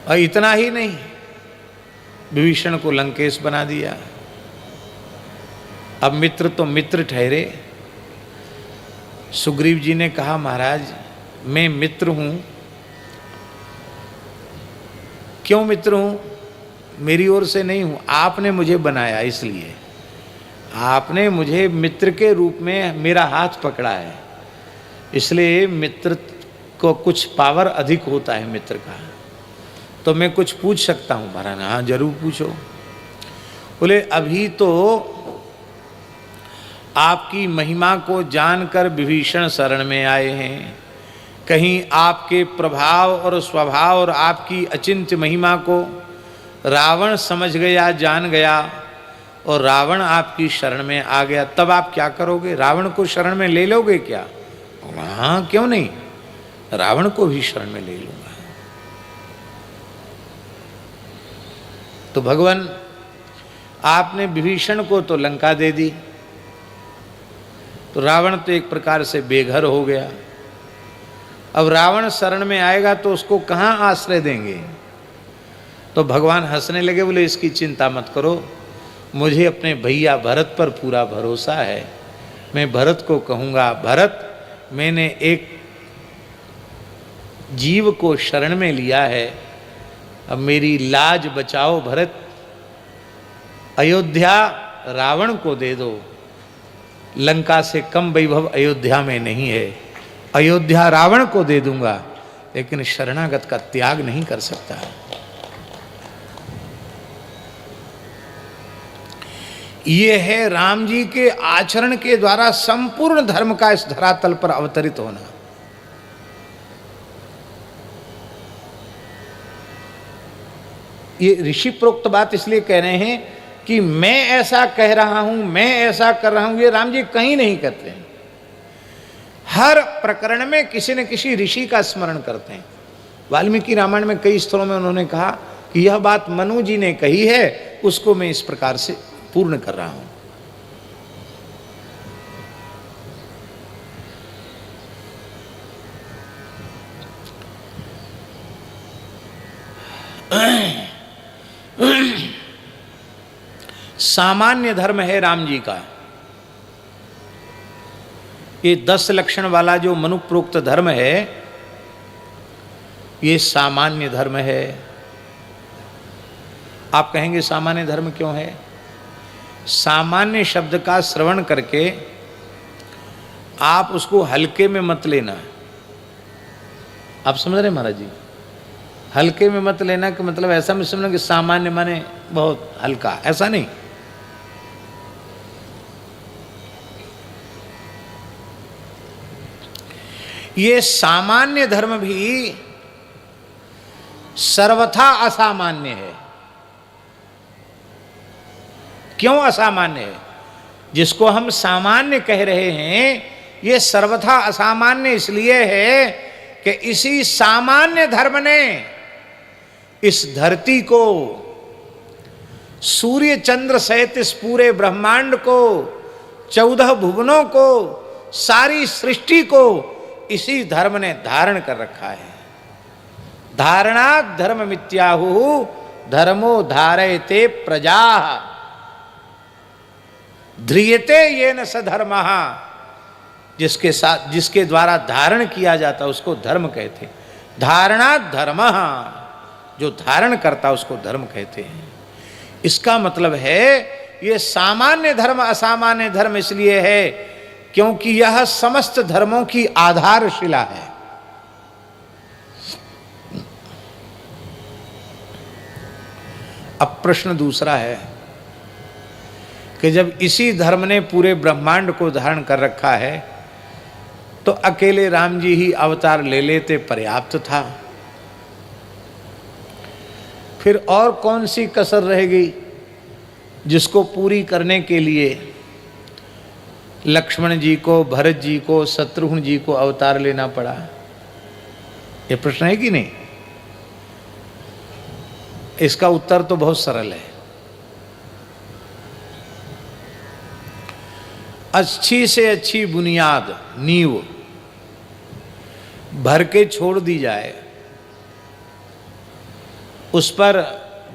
और इतना ही नहीं, विभीषण को लंकेश बना दिया। अब मित्र तो मित्र ठहरे। सुग्रीव जी ने कहा, महाराज मैं मित्र हूं। क्यों मित्र हूं? मेरी ओर से नहीं हूं, आपने मुझे बनाया, इसलिए आपने मुझे मित्र के रूप में मेरा हाथ पकड़ा है, इसलिए मित्र को कुछ पावर अधिक होता है मित्र का। तो मैं कुछ पूछ सकता हूं? महाराज हाँ जरूर पूछो। बोले अभी तो आपकी महिमा को जानकर विभीषण शरण में आए हैं, कहीं आपके प्रभाव और स्वभाव और आपकी अचिंत्य महिमा को रावण समझ गया, जान गया, और रावण आपकी शरण में आ गया, तब आप क्या करोगे? रावण को शरण में ले लोगे क्या? हाँ क्यों नहीं, रावण को भी शरण में ले लूंगा। तो भगवान आपने विभीषण को तो लंका दे दी, तो रावण तो एक प्रकार से बेघर हो गया। अब रावण शरण में आएगा तो उसको कहाँ आश्रय देंगे? तो भगवान हंसने लगे, बोले इसकी चिंता मत करो, मुझे अपने भैया भरत पर पूरा भरोसा है। मैं भरत को कहूँगा, भरत मैंने एक जीव को शरण में लिया है, अब मेरी लाज बचाओ भरत, अयोध्या रावण को दे दो। लंका से कम वैभव अयोध्या में नहीं है, अयोध्या रावण को दे दूंगा, लेकिन शरणागत का त्याग नहीं कर सकता। ये है राम जी के आचरण के द्वारा संपूर्ण धर्म का इस धरातल पर अवतरित होना। ये ऋषि प्रोक्त बात इसलिए कह रहे हैं कि मैं ऐसा कह रहा हूं, मैं ऐसा कर रहा हूं, ये राम जी कहीं नहीं कहते हैं। हर प्रकरण में किसी न किसी ऋषि का स्मरण करते हैं। वाल्मीकि रामायण में कई स्थलों में उन्होंने कहा कि यह बात मनु जी ने कही है, उसको मैं इस प्रकार से पूर्ण कर रहा हूं। सामान्य धर्म है राम जी का, ये 10 लक्षण वाला जो मनुप्रोक्त धर्म है, ये सामान्य धर्म है। आप कहेंगे सामान्य धर्म क्यों है? सामान्य शब्द का श्रवण करके आप उसको हल्के में मत लेना। आप समझ रहे महाराज जी? हल्के में मत लेना कि मतलब ऐसा मत समझना कि सामान्य माने बहुत हल्का, ऐसा नहीं। ये सामान्य धर्म भी सर्वथा असामान्य है। क्यों असामान्य है? जिसको हम सामान्य कह रहे हैं, ये सर्वथा असामान्य इसलिए है कि इसी सामान्य धर्म ने इस धरती को, सूर्य चंद्र सहित इस पूरे ब्रह्मांड को, 14 भुवनों को, सारी सृष्टि को इसी धर्म ने धारण कर रखा है। धारणात् धर्म मित्याहु धर्मो धारयते प्रजा ध्रियते येन स धर्मः। जिसके साथ, जिसके द्वारा धारण किया जाता उसको धर्म कहते। धारणात् धर्मः, जो धारण करता उसको धर्म कहते हैं। इसका मतलब है ये सामान्य धर्म असामान्य धर्म इसलिए है क्योंकि यह समस्त धर्मों की आधारशिला है। अब प्रश्न दूसरा है कि जब इसी धर्म ने पूरे ब्रह्मांड को धारण कर रखा है, तो अकेले राम जी ही अवतार ले लेते पर्याप्त था। फिर और कौन सी कसर रहेगी जिसको पूरी करने के लिए लक्ष्मण जी को, भरत जी को, शत्रुघ्न जी को अवतार लेना पड़ा? ये प्रश्न है कि नहीं? इसका उत्तर तो बहुत सरल है। अच्छी से अच्छी बुनियाद, नींव भर के छोड़ दी जाए उस पर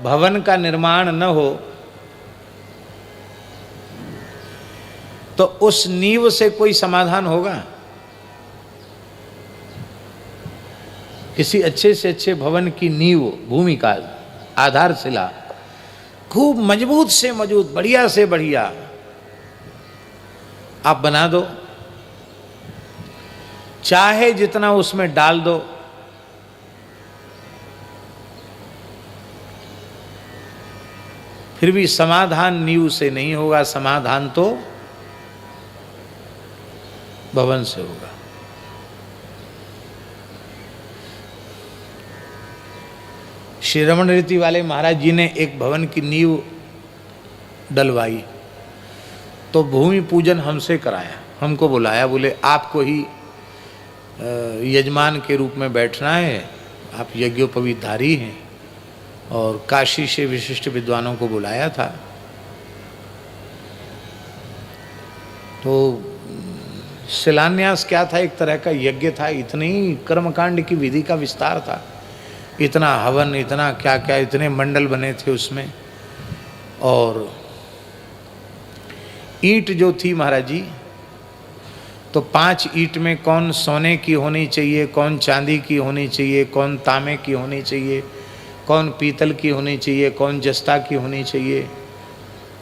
भवन का निर्माण न हो तो उस नींव से कोई समाधान होगा? किसी अच्छे से अच्छे भवन की नींव, भूमिका, आधारशिला खूब मजबूत से मजबूत, बढ़िया से बढ़िया आप बना दो, चाहे जितना उसमें डाल दो, फिर भी समाधान नींव से नहीं होगा, समाधान तो भवन से होगा। श्री रमण रीति वाले महाराज जी ने एक भवन की नींव डलवाई तो भूमि पूजन हमसे कराया, हमको बुलाया, बोले आपको ही यजमान के रूप में बैठना है, आप यज्ञोपवीतधारी हैं, और काशी से विशिष्ट विद्वानों को बुलाया था। तो शिलान्यास क्या था? एक तरह का यज्ञ था, इतनी कर्मकांड की विधि का विस्तार था, इतना हवन, इतना क्या क्या, इतने मंडल बने थे उसमें। और ईंट जो थी महाराज जी, तो 5 ईंट में कौन सोने की होनी चाहिए, कौन चांदी की होनी चाहिए, कौन तांबे की होनी चाहिए, कौन पीतल की होनी चाहिए, कौन जस्ता की होनी चाहिए,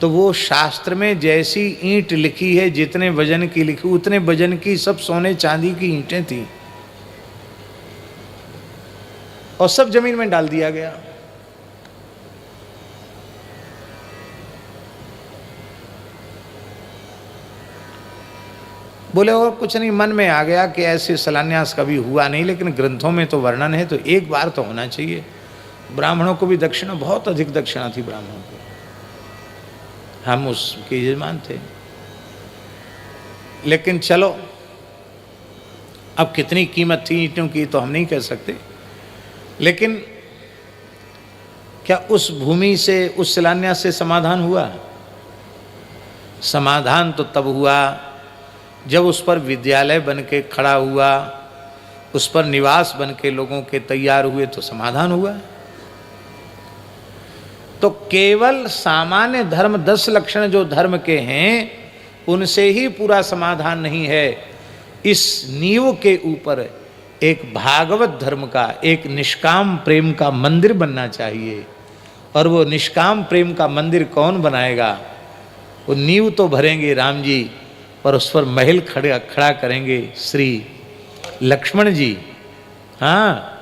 तो वो शास्त्र में जैसी ईंट लिखी है, जितने वजन की लिखी, उतने वजन की सब सोने चांदी की ईंटें थी, और सब जमीन में डाल दिया गया। बोले और कुछ नहीं, मन में आ गया कि ऐसे शिलान्यास कभी हुआ नहीं, लेकिन ग्रंथों में तो वर्णन है, तो एक बार तो होना चाहिए। ब्राह्मणों को भी दक्षिणा, बहुत अधिक दक्षिणा थी ब्राह्मणों को, हम उसके यजमान थे। लेकिन चलो, अब कितनी कीमत थी ईंटों की तो हम नहीं कह सकते, लेकिन क्या उस भूमि से, उस शिलान्यास से समाधान हुआ? समाधान तो तब हुआ जब उस पर विद्यालय बन के खड़ा हुआ, उस पर निवास बन के लोगों के तैयार हुए, तो समाधान हुआ। तो केवल सामान्य धर्म 10 लक्षण जो धर्म के हैं उनसे ही पूरा समाधान नहीं है। इस नींव के ऊपर एक भागवत धर्म का, एक निष्काम प्रेम का मंदिर बनना चाहिए। और वो निष्काम प्रेम का मंदिर कौन बनाएगा? वो नींव तो भरेंगे राम जी, और उस पर महल खड़ा करेंगे श्री लक्ष्मण जी। हाँ,